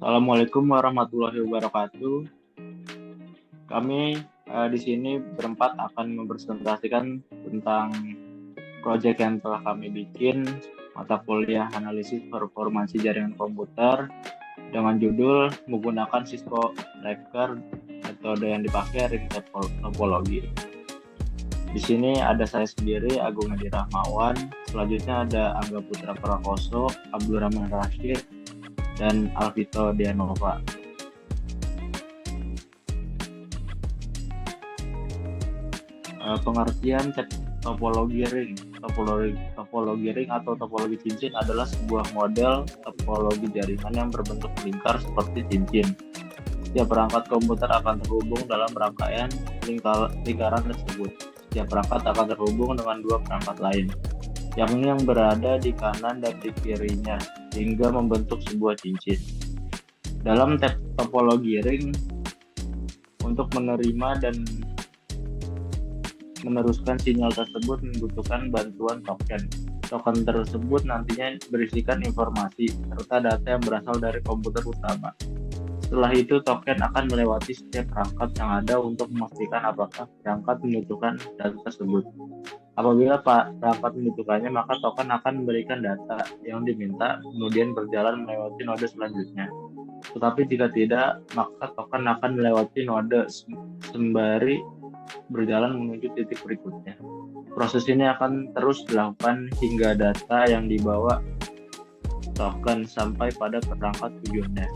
Assalamualaikum warahmatullahi wabarakatuh. Kami di sini berempat akan mempresentasikan tentang proyek yang telah kami bikin, mata kuliah analisis performansi jaringan komputer dengan judul menggunakan Cisco Tracker, metode yang dipakai ring topologi. Di sini ada saya sendiri, Agung Hadi Rahmawan. Selanjutnya ada Angga Putra Prakoso, Abdurrahman Rashid, dan Alvito Dianova. Pengertian topologi ring. Topologi ring atau topologi cincin adalah sebuah model topologi jaringan yang berbentuk lingkar seperti cincin. Setiap perangkat komputer akan terhubung dalam rangkaian lingkaran tersebut. Setiap perangkat akan terhubung dengan dua perangkat lain, yakni yang berada di kanan dan di kirinya, hingga membentuk sebuah cincin. Dalam topologi ring, untuk menerima dan meneruskan sinyal tersebut membutuhkan bantuan token. Token tersebut nantinya berisikan informasi serta data yang berasal dari komputer utama. Setelah itu, token akan melewati setiap perangkat yang ada untuk memastikan apakah perangkat membutuhkan data tersebut. Apabila perangkat membutuhkannya, maka token akan memberikan data yang diminta, kemudian berjalan melewati node selanjutnya. Tetapi jika tidak, maka token akan melewati node sembari berjalan menuju titik berikutnya. Proses ini akan terus dilakukan hingga data yang dibawa token sampai pada perangkat tujuannya.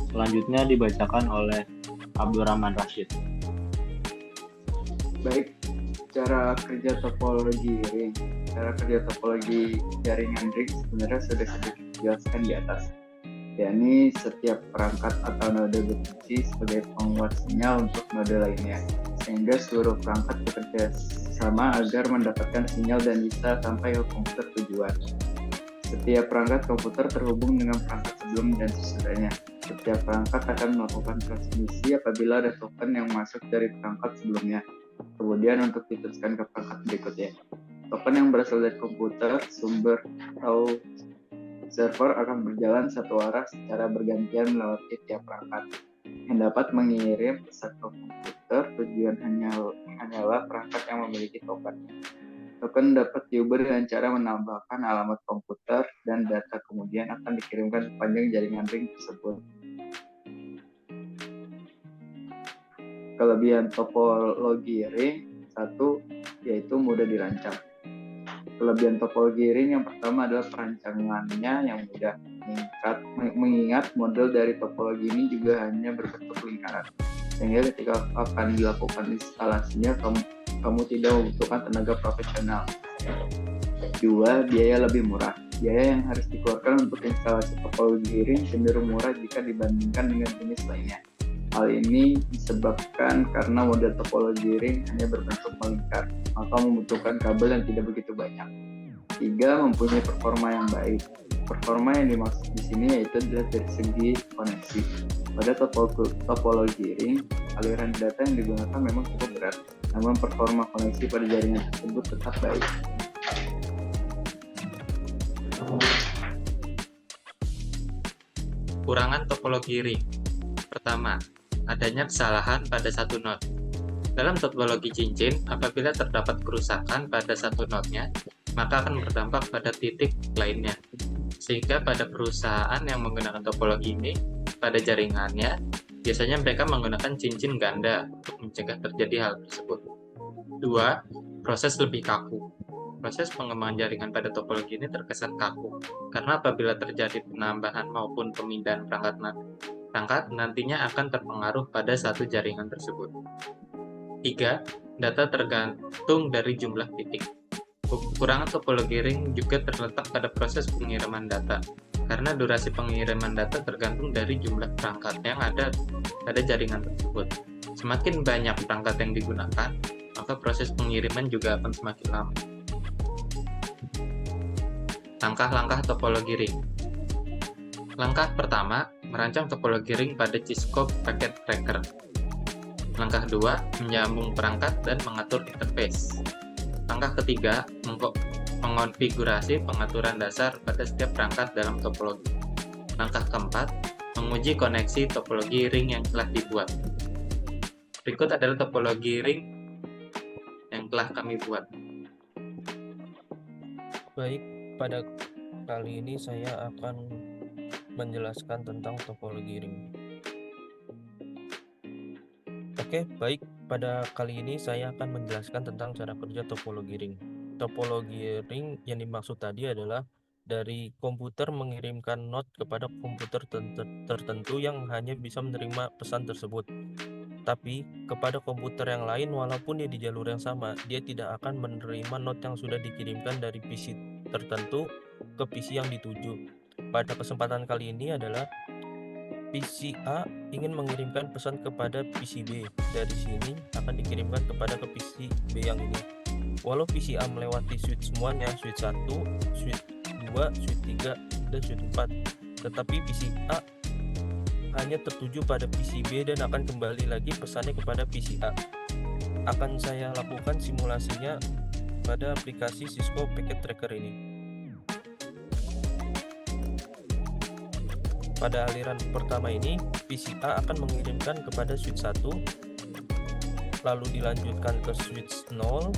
Selanjutnya dibacakan oleh Abdurrahman Rashid. Baik, cara kerja topologi ring. Cara kerja topologi jaringan ring sebenarnya sudah sedikit dijelaskan di atas, yakni setiap perangkat atau node berfungsi sebagai penguat sinyal untuk node lainnya, sehingga seluruh perangkat bekerja sama agar mendapatkan sinyal dan bisa sampai ke komputer tujuan. Setiap perangkat komputer terhubung dengan perangkat sebelum dan sesudahnya. Setiap perangkat akan melakukan transmisi apabila ada token yang masuk dari perangkat sebelumnya, kemudian untuk diteruskan ke perangkat berikutnya. Token yang berasal dari komputer, sumber, atau server akan berjalan satu arah secara bergantian melewati tiap perangkat yang dapat mengirim pesan ke komputer. Tujuan hanyalah perangkat yang memiliki token. Token dapat diubah dengan cara menambahkan alamat komputer dan data kemudian akan dikirimkan sepanjang jaringan ring tersebut. Kelebihan topologi ring, satu, yaitu mudah dirancang. Kelebihan topologi ring yang pertama adalah perancangannya yang mudah, mengingat model dari topologi ini juga hanya berbentuk lingkaran, sehingga ketika akan dilakukan instalasinya kamu tidak membutuhkan tenaga profesional. 2. Biaya lebih murah. Biaya yang harus dikeluarkan untuk instalasi topologi ring cenderung murah jika dibandingkan dengan jenis lainnya. Hal ini disebabkan karena model topologi ring hanya berbentuk melingkar, maka membutuhkan kabel yang tidak begitu banyak. 3. Mempunyai performa yang baik. Performa yang dimaksud di sini yaitu dari segi koneksi. Pada topologi ring, aliran data yang digunakan memang cukup berat, namun performa koneksi pada jaringan tersebut tetap baik. Kekurangan topologi ring. Pertama, adanya kesalahan pada satu node. Dalam topologi cincin, apabila terdapat kerusakan pada satu node-nya, maka akan berdampak pada titik lainnya. Sehingga pada perusahaan yang menggunakan topologi ini, pada jaringannya, biasanya mereka menggunakan cincin ganda untuk mencegah terjadi hal tersebut. 2. Proses lebih kaku. Proses pengembangan jaringan pada topologi ini terkesan kaku, karena apabila terjadi penambahan maupun pemindahan perangkat nantinya akan terpengaruh pada satu jaringan tersebut. 3. Data tergantung dari jumlah titik. Kekurangan topologi ring juga terletak pada proses pengiriman data, karena durasi pengiriman data tergantung dari jumlah perangkat yang ada pada jaringan tersebut. Semakin banyak perangkat yang digunakan, maka proses pengiriman juga akan semakin lama. Langkah-langkah topologi ring. Langkah pertama, merancang topologi ring pada Cisco Packet Tracker. Langkah 2, menyambung perangkat dan mengatur interface. Langkah ketiga, mengonfigurasi pengaturan dasar pada setiap perangkat dalam topologi. Langkah keempat, menguji koneksi topologi ring yang telah dibuat. Berikut adalah topologi ring yang telah kami buat. Baik, pada kali ini saya akan menjelaskan tentang topologi ring. Oke, baik. Pada kali ini saya akan menjelaskan tentang cara kerja topologi ring. Topologi ring yang dimaksud tadi adalah dari komputer mengirimkan not kepada komputer tertentu yang hanya bisa menerima pesan tersebut. Tapi kepada komputer yang lain, walaupun dia di jalur yang sama, dia tidak akan menerima not yang sudah dikirimkan dari PC tertentu ke PC yang dituju. Pada kesempatan kali ini adalah PC A ingin mengirimkan pesan kepada PC B. Dari sini akan dikirimkan kepada ke PC B yang ini. Walau PC A melewati switch semuanya, switch 1, switch 2, switch 3, dan switch 4, tetapi PC A hanya tertuju pada PC B dan akan kembali lagi pesannya kepada PC A. Akan saya lakukan simulasinya pada aplikasi Cisco Packet Tracker ini. Pada aliran pertama ini, PC A akan mengirimkan kepada switch 1, lalu dilanjutkan ke switch 0,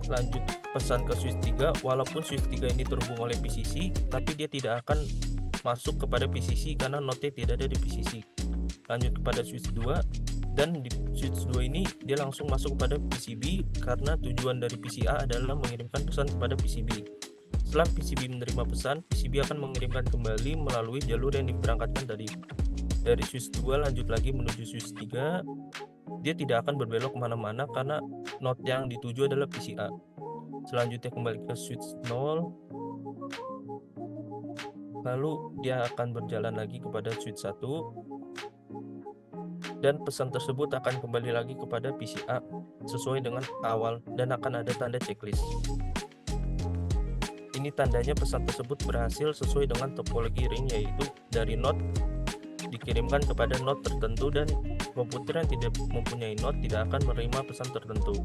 lanjut pesan ke switch 3, walaupun switch 3 ini terhubung oleh PCC, tapi dia tidak akan masuk kepada PCC karena notnya tidak ada di PCC. Lanjut kepada switch 2, dan di switch 2 ini dia langsung masuk kepada PCB karena tujuan dari PC A adalah mengirimkan pesan kepada PCB. Setelah PCB menerima pesan, PCB akan mengirimkan kembali melalui jalur yang diberangkatkan tadi. Dari switch 2 lanjut lagi menuju switch 3, dia tidak akan berbelok kemana-mana karena not yang dituju adalah PC A. Selanjutnya kembali ke switch 0, lalu dia akan berjalan lagi kepada switch 1, dan pesan tersebut akan kembali lagi kepada PC A sesuai dengan awal dan akan ada tanda checklist. Ini tandanya pesan tersebut berhasil sesuai dengan topologi ring, yaitu dari not dikirimkan kepada not tertentu dan komputer yang tidak mempunyai not tidak akan menerima pesan tertentu.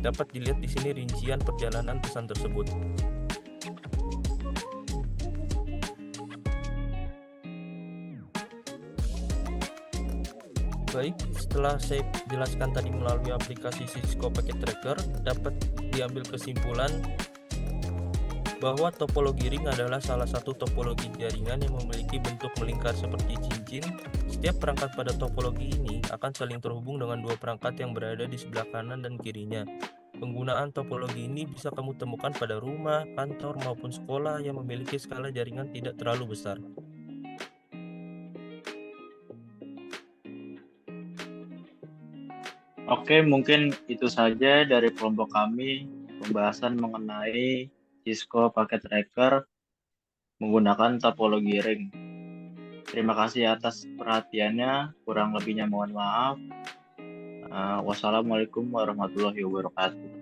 Dapat dilihat di sini rincian perjalanan pesan tersebut. Baik, setelah saya jelaskan tadi melalui aplikasi Cisco Packet Tracker, dapat diambil kesimpulan bahwa topologi ring adalah salah satu topologi jaringan yang memiliki bentuk melingkar seperti cincin. Setiap perangkat pada topologi ini akan saling terhubung dengan dua perangkat yang berada di sebelah kanan dan kirinya. Penggunaan topologi ini bisa kamu temukan pada rumah, kantor, maupun sekolah yang memiliki skala jaringan tidak terlalu besar. Oke, mungkin itu saja dari kelompok kami pembahasan mengenai Cisco Packet Tracker menggunakan topologi ring. Terima kasih atas perhatiannya, kurang lebihnya mohon maaf. Wassalamualaikum warahmatullahi wabarakatuh.